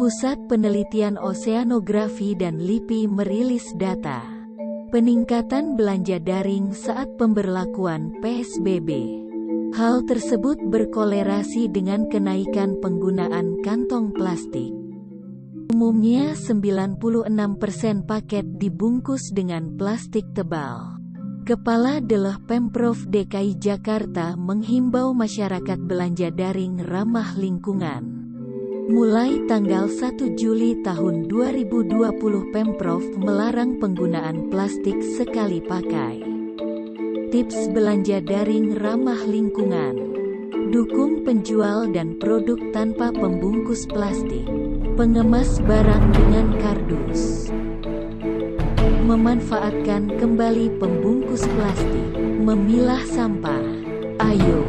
Pusat Penelitian Oseanografi dan LIPI merilis data peningkatan belanja daring saat pemberlakuan PSBB. Hal tersebut berkolerasi dengan kenaikan penggunaan kantong plastik. Umumnya 96% paket dibungkus dengan plastik tebal. Kepala Deleh Pemprov DKI Jakarta menghimbau masyarakat belanja daring ramah lingkungan. Mulai tanggal 1 Juli tahun 2020 Pemprov melarang penggunaan plastik sekali pakai. Tips belanja daring ramah lingkungan. Dukung penjual dan produk tanpa pembungkus plastik. Pengemas barang dengan kardus. Memanfaatkan kembali pembungkus plastik. Memilah sampah. Ayo,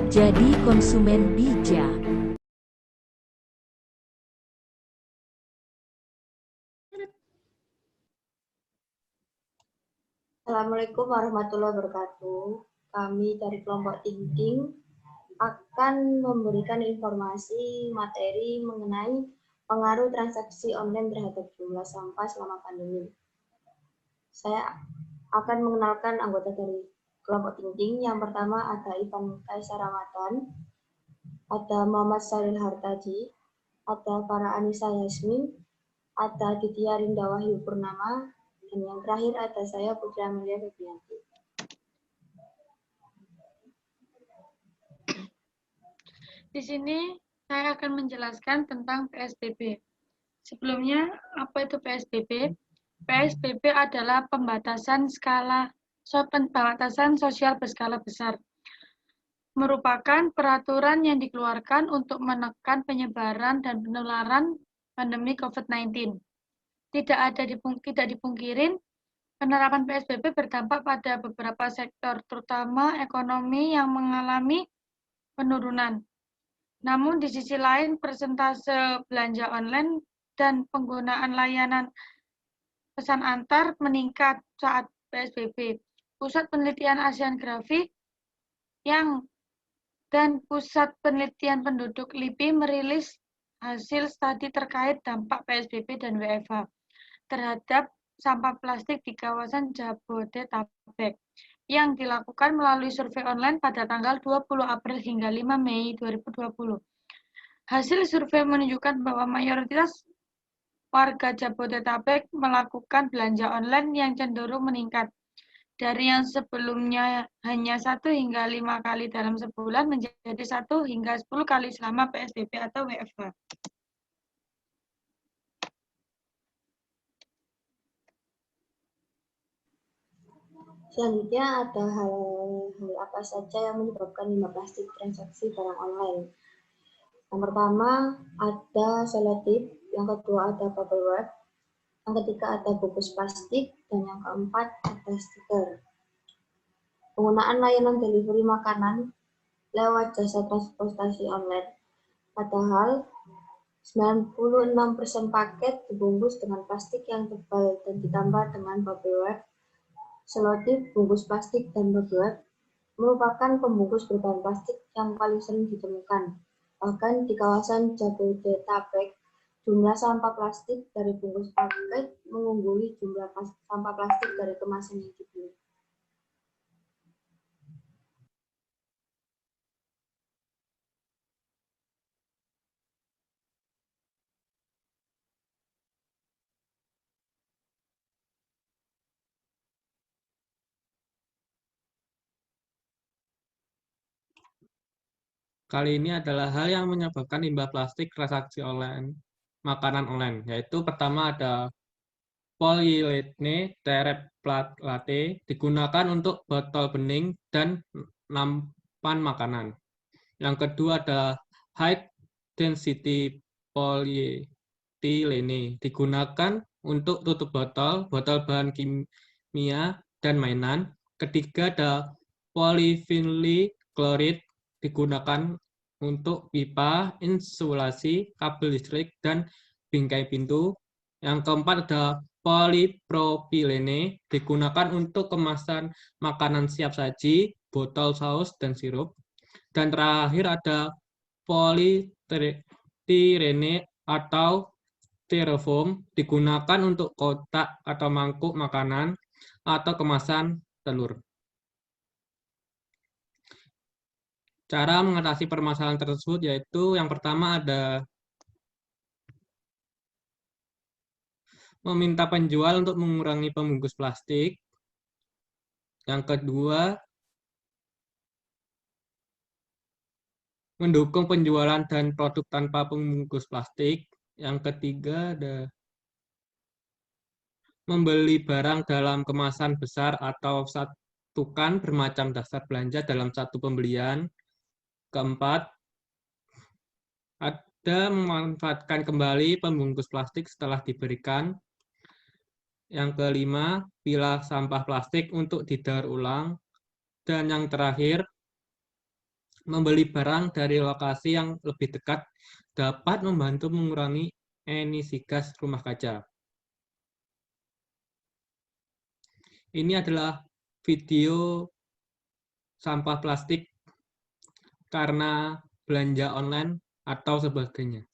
jadi konsumen bijak. Assalamualaikum warahmatullahi wabarakatuh. Kami dari kelompok Tingting akan memberikan informasi materi mengenai pengaruh transaksi online terhadap jumlah sampah selama pandemi. Saya akan mengenalkan anggota dari kelompok Tingting. Yang pertama ada Ivan Kaisar Ramadan, ada Muhammad Salil Hartaji, ada Farah Anissa Yasmin, ada Ditya Rinda Wahyu Purnama, dan yang terakhir ada saya Putri Amelia Febrianti. Di sini saya akan menjelaskan tentang PSBB. Sebelumnya, apa itu PSBB? PSBB adalah pembatasan sosial berskala besar. Merupakan peraturan yang dikeluarkan untuk menekan penyebaran dan penularan pandemi COVID-19. Tidak dipungkirin, penerapan PSBB berdampak pada beberapa sektor, terutama ekonomi yang mengalami penurunan. Namun di sisi lain, persentase belanja online dan penggunaan layanan pesan antar meningkat saat PSBB. Pusat Penelitian Oseanografi dan Pusat Penelitian Penduduk LIPI merilis hasil studi terkait dampak PSBB dan WFH terhadap sampah plastik di kawasan Jabodetabek yang dilakukan melalui survei online pada tanggal 20 April hingga 5 Mei 2020. Hasil survei menunjukkan bahwa mayoritas warga Jabodetabek melakukan belanja online yang cenderung meningkat. Dari yang sebelumnya hanya 1 hingga 5 kali dalam sebulan menjadi 1 hingga 10 kali selama PSBB atau WFH. Selanjutnya ada hal-hal apa saja yang menyebabkan limbah plastik transaksi barang online. Yang pertama ada selotip, yang kedua ada bubble wrap, yang ketiga ada bungkus plastik, dan yang keempat ada stiker. Penggunaan layanan delivery makanan lewat jasa transportasi online. Padahal 96% paket dibungkus dengan plastik yang tebal dan ditambah dengan bubble wrap. Selotip, bungkus plastik, dan bubble wrap merupakan pembungkus berbahan plastik yang paling sering ditemukan. Bahkan di kawasan Jabodetabek, jumlah sampah plastik dari bungkus paket mengungguli jumlah sampah plastik dari kemasan yang dibeli. Kali ini adalah hal yang menyebabkan limbah plastik transaksi online, makanan online, yaitu pertama ada polyethylene terephthalate digunakan untuk botol bening dan nampan makanan. Yang kedua ada high density polyethylene digunakan untuk tutup botol, bahan kimia, dan mainan. Ketiga ada polyvinyl chloride digunakan untuk pipa, insulasi, kabel listrik, dan bingkai pintu. Yang keempat ada polipropilene digunakan untuk kemasan makanan siap saji, botol saus, dan sirup. Dan terakhir ada polystyrene atau styrofoam digunakan untuk kotak atau mangkuk makanan atau kemasan telur. Cara mengatasi permasalahan tersebut yaitu yang pertama ada meminta penjual untuk mengurangi pembungkus plastik. Yang kedua, mendukung penjualan dan produk tanpa pembungkus plastik. Yang ketiga ada membeli barang dalam kemasan besar atau satukan bermacam dasar belanja dalam satu pembelian. Keempat, ada memanfaatkan kembali pembungkus plastik setelah diberikan. Yang kelima, pilah sampah plastik untuk didaur ulang. Dan yang terakhir, membeli barang dari lokasi yang lebih dekat dapat membantu mengurangi emisi gas rumah kaca. Ini adalah video sampah plastik karena belanja online atau sebagainya.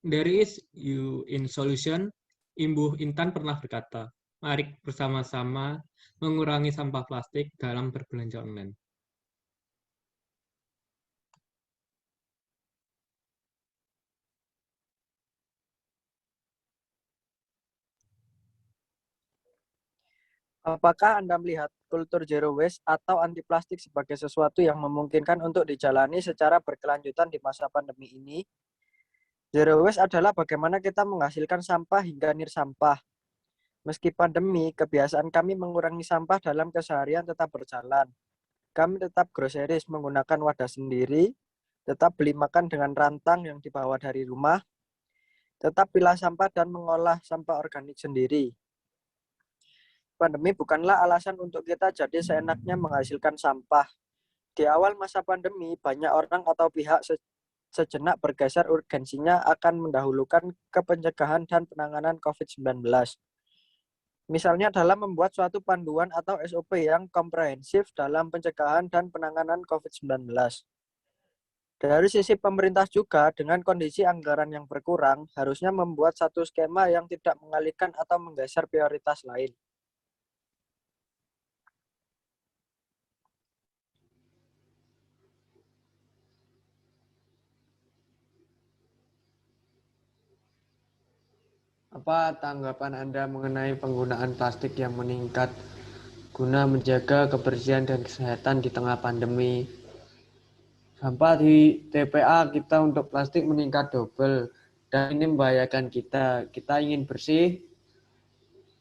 There is you in solution. Imbuh Intan pernah berkata, mari bersama-sama mengurangi sampah plastik dalam berbelanja online. Apakah Anda melihat kultur zero waste atau anti plastik sebagai sesuatu yang memungkinkan untuk dijalani secara berkelanjutan di masa pandemi ini? Zero waste adalah bagaimana kita menghasilkan sampah hingga nirsampah. Meski pandemi, kebiasaan kami mengurangi sampah dalam keseharian tetap berjalan. Kami tetap groceries menggunakan wadah sendiri, tetap beli makan dengan rantang yang dibawa dari rumah, tetap pilah sampah dan mengolah sampah organik sendiri. Pandemi bukanlah alasan untuk kita jadi seenaknya menghasilkan sampah. Di awal masa pandemi, banyak orang atau pihak sejenak bergeser urgensinya akan mendahulukan kepencegahan dan penanganan COVID-19. Misalnya dalam membuat suatu panduan atau SOP yang komprehensif dalam pencegahan dan penanganan COVID-19. Dari sisi pemerintah juga, dengan kondisi anggaran yang berkurang, harusnya membuat satu skema yang tidak mengalihkan atau menggeser prioritas lain. Apa tanggapan Anda mengenai penggunaan plastik yang meningkat guna menjaga kebersihan dan kesehatan di tengah pandemi? Sampah di TPA kita untuk plastik meningkat double dan ini membahayakan kita. Kita ingin bersih,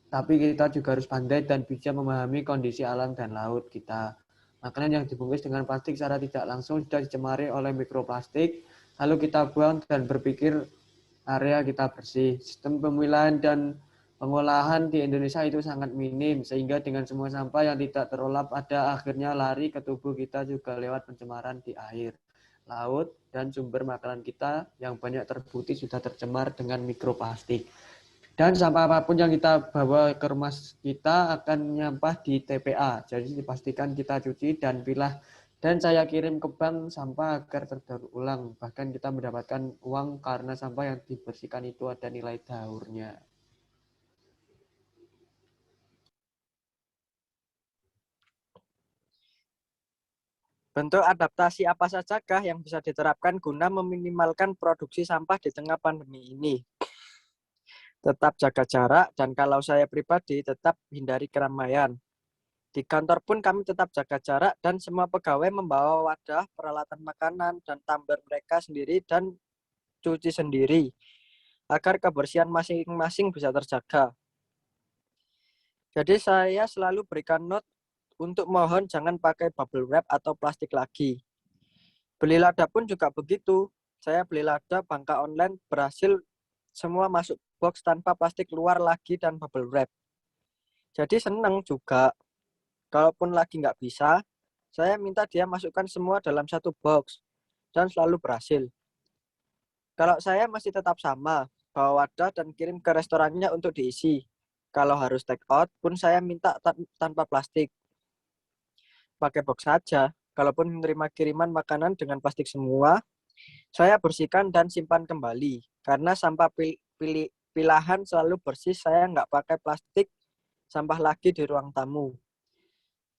tapi kita juga harus pandai dan bisa memahami kondisi alam dan laut kita. Makanan yang dibungkus dengan plastik secara tidak langsung sudah dicemari oleh mikroplastik, lalu kita buang dan berpikir area kita bersih. Sistem pemilahan dan pengolahan di Indonesia itu sangat minim, sehingga dengan semua sampah yang tidak terolah pada akhirnya lari ke tubuh kita juga lewat pencemaran di air, laut, dan sumber makanan kita yang banyak terbukti sudah tercemar dengan mikroplastik. Dan sampah apapun yang kita bawa ke rumah kita akan nyampah di TPA, jadi dipastikan kita cuci dan pilah. Dan saya kirim ke bank sampah agar terdaur ulang. Bahkan kita mendapatkan uang karena sampah yang dibersihkan itu ada nilai daurnya. Bentuk adaptasi apa sajakah yang bisa diterapkan guna meminimalkan produksi sampah di tengah pandemi ini? Tetap jaga jarak, dan kalau saya pribadi tetap hindari keramaian. Di kantor pun kami tetap jaga jarak dan semua pegawai membawa wadah, peralatan makanan, dan tumbler mereka sendiri dan cuci sendiri agar kebersihan masing-masing bisa terjaga. Jadi saya selalu berikan note untuk mohon jangan pakai bubble wrap atau plastik lagi. Beli lada pun juga begitu. Saya beli lada bangka online berhasil semua masuk box tanpa plastik luar lagi dan bubble wrap. Jadi senang juga. Kalaupun lagi nggak bisa, saya minta dia masukkan semua dalam satu box dan selalu berhasil. Kalau saya masih tetap sama, bawa wadah dan kirim ke restorannya untuk diisi. Kalau harus take out pun saya minta tanpa plastik. Pakai box saja. Kalaupun menerima kiriman makanan dengan plastik semua, saya bersihkan dan simpan kembali. Karena sampah pilahan selalu bersih, saya nggak pakai plastik sampah lagi di ruang tamu.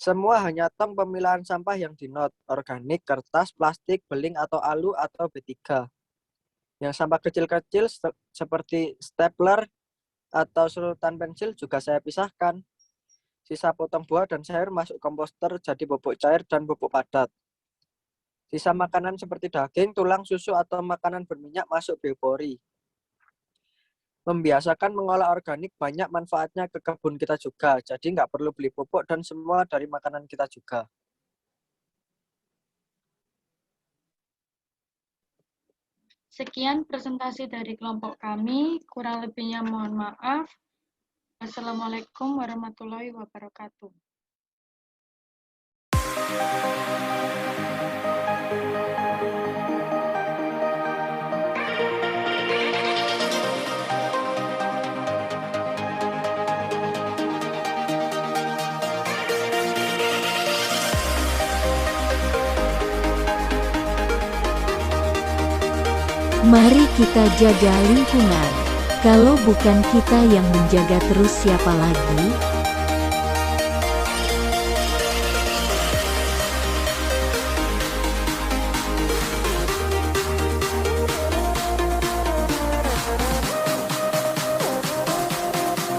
Semua hanya tong pemilahan sampah yang dinot, organik, kertas, plastik, beling atau alu atau B3. Yang sampah kecil-kecil seperti stapler atau serutan pensil juga saya pisahkan. Sisa potong buah dan sayur masuk komposter jadi pupuk cair dan pupuk padat. Sisa makanan seperti daging, tulang, susu atau makanan berminyak masuk biopori. Membiasakan mengolah organik banyak manfaatnya ke kebun kita juga. Jadi nggak perlu beli pupuk dan semua dari makanan kita juga. Sekian presentasi dari kelompok kami. Kurang lebihnya mohon maaf. Assalamualaikum warahmatullahi wabarakatuh. Mari kita jaga lingkungan. Kalau bukan kita yang menjaga terus siapa lagi?